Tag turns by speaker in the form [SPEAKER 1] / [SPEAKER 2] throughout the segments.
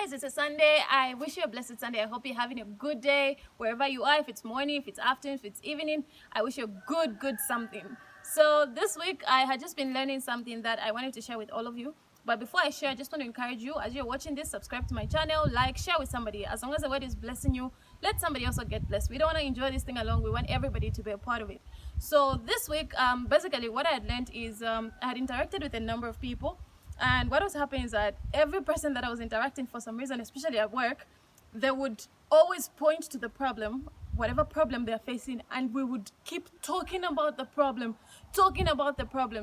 [SPEAKER 1] guys, it's a Sunday. I wish you a blessed Sunday. I hope you're having a good day wherever you are. If it's morning, if it's afternoon, if it's evening, I wish you a good something. So this week I had just been learning something that I wanted to share with all of you. But before I share, I just want to encourage you, as you're watching this, subscribe to my channel, like, share with somebody. As long as the word is blessing you, let somebody also get blessed. We don't want to enjoy this thing alone. We want everybody to be a part of it. So this week, basically what I had learned is I had interacted with a number of people. And what was happening is that every person that I was interacting, for some reason, especially at work, they would always point to the problem, whatever problem they're facing, and we would keep talking about the problem.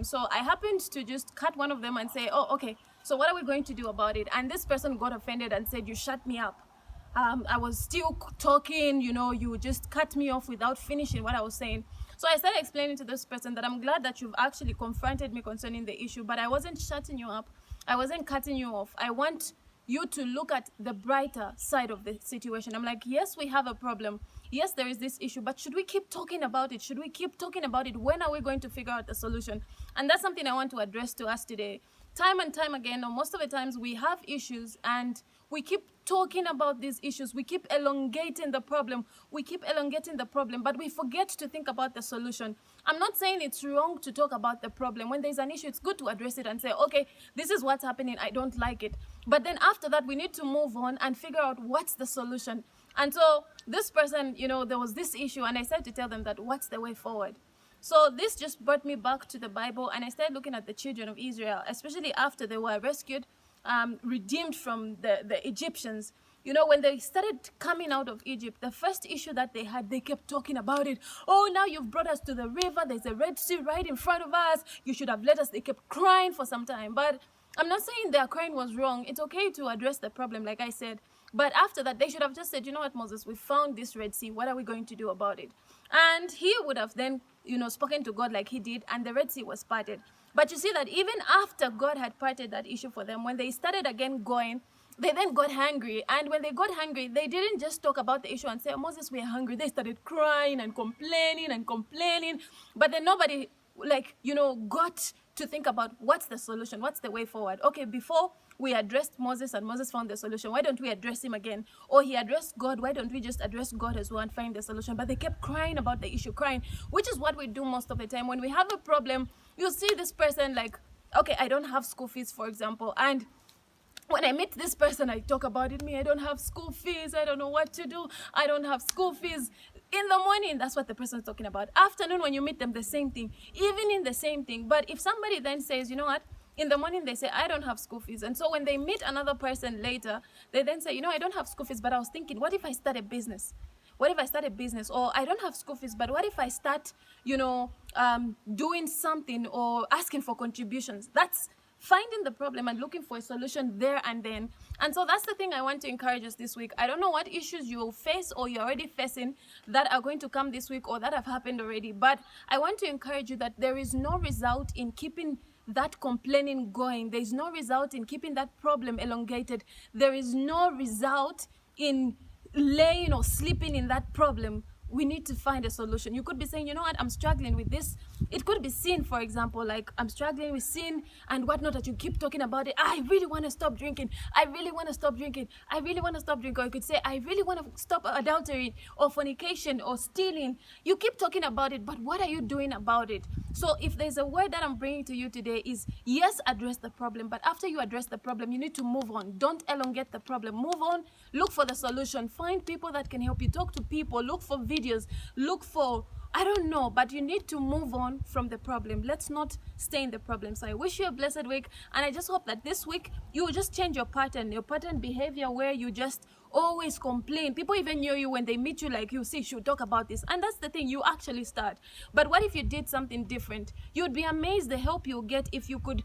[SPEAKER 1] So I happened to just cut one of them and say, oh, okay, so what are we going to do about it? And this person got offended and said, you shut me up. I was still talking, you just cut me off without finishing what I was saying. So I started explaining to this person that I'm glad that you've actually confronted me concerning the issue, but I wasn't shutting you up. I wasn't cutting you off. I want you to look at the brighter side of the situation. I'm like, yes, we have a problem. Yes, there is this issue, but should we keep talking about it? Should we keep talking about it? When are we going to figure out the solution? And that's something I want to address to us today. Time and time again, or most of the times, we have issues and we keep talking about these issues. We keep elongating the problem. But we forget to think about the solution. I'm not saying it's wrong to talk about the problem. When there's an issue, it's good to address it and say, okay, this is what's happening. I don't like it. But then after that, we need to move on and figure out what's the solution. And so this person, there was this issue, and I started to tell them that what's the way forward. So this just brought me back to the Bible, and I started looking at the children of Israel, especially after they were rescued, redeemed from the Egyptians. When they started coming out of Egypt, the first issue that they had, they kept talking about it. Oh, now you've brought us to the river. There's a Red Sea right in front of us. You should have let us. They kept crying for some time. But I'm not saying their crying was wrong. It's okay to address the problem, like I said. But after that, they should have just said, you know what, Moses, we found this Red Sea. What are we going to do about it? And he would have then, spoken to God like he did, and the Red Sea was parted. But you see that even after God had parted that issue for them, when they started again going, they then got hungry. And when they got hungry, they didn't just talk about the issue and say, oh, Moses, we're hungry. They started crying and complaining. But then nobody, got to think about what's the solution, what's the way forward. Okay, before we addressed Moses and Moses found the solution, why don't we address him again? Or he addressed God, why don't we just address God as well and find the solution? But they kept crying about the issue, which is what we do most of the time. When we have a problem, you see this person like, okay, I don't have school fees, for example, and when I meet this person, I talk about it. I don't have school fees. I don't know what to do. I don't have school fees. In the morning, that's what the person is talking about. Afternoon, when you meet them, the same thing. Evening, the same thing. But if somebody then says, you know what? In the morning, they say, I don't have school fees. And so when they meet another person later, they then say, I don't have school fees, but I was thinking, what if I start a business? What if I start a business? Or I don't have school fees, but what if I start, doing something or asking for contributions? That's finding the problem and looking for a solution there and then. And so that's the thing I want to encourage us this week. I don't know what issues you will face or you're already facing that are going to come this week or that have happened already. But I want to encourage you that there is no result in keeping that complaining going. There is no result in keeping that problem elongated. There is no result in laying or sleeping in that problem. We need to find a solution. You could be saying, you know what, I'm struggling with this. It could be sin, for example, like I'm struggling with sin and whatnot, that you keep talking about it. I really want to stop drinking. I really want to stop drinking. I really want to stop drinking. Or you could say, I really want to stop adultery or fornication or stealing. You keep talking about it, but what are you doing about it? So if there's a word that I'm bringing to you today is, yes, address the problem. But after you address the problem, you need to move on. Don't elongate the problem. Move on. Look for the solution. Find people that can help you. Talk to people. Look for videos. Look for, I don't know, but you need to move on from the problem. Let's not stay in the problem. So I wish you a blessed week, and I just hope that this week you will just change your pattern behavior, where you just always complain. People even know you when they meet you, like, you see, should talk about this. And that's the thing, you actually start. But what if you did something different? You'd be amazed the help you'll get if you could,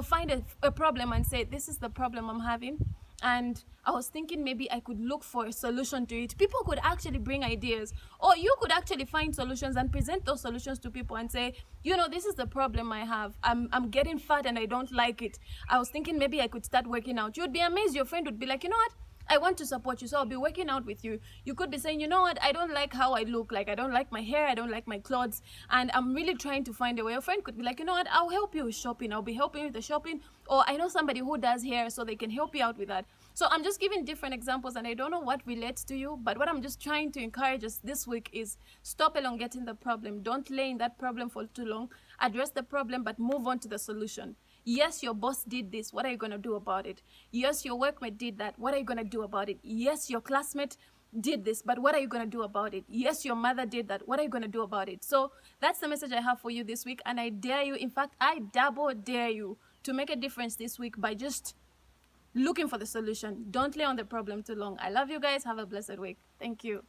[SPEAKER 1] find a problem and say, this is the problem I'm having. And I was thinking maybe I could look for a solution to it. People could actually bring ideas, or you could actually find solutions and present those solutions to people and say, this is the problem I have. I'm getting fat and I don't like it. I was thinking maybe I could start working out. You'd be amazed. Your friend would be like, you know what? I want to support you, so I'll be working out with you. You could be saying, you know what, I don't like how I look, like I don't like my hair, I don't like my clothes, and I'm really trying to find a way. Your friend could be like, you know what, I'll help you with shopping, I'll be helping you with the shopping, or I know somebody who does hair, so they can help you out with that. So I'm just giving different examples, and I don't know what relates to you, but what I'm just trying to encourage us this week is stop elongating the problem. Don't lay in that problem for too long. Address the problem, but move on to the solution. Yes, your boss did this. What are you going to do about it? Yes, your workmate did that. What are you going to do about it? Yes, your classmate did this, but what are you going to do about it? Yes, your mother did that. What are you going to do about it? So that's the message I have for you this week. And I dare you, in fact, I double dare you to make a difference this week by just looking for the solution. Don't lay on the problem too long. I love you guys. Have a blessed week. Thank you.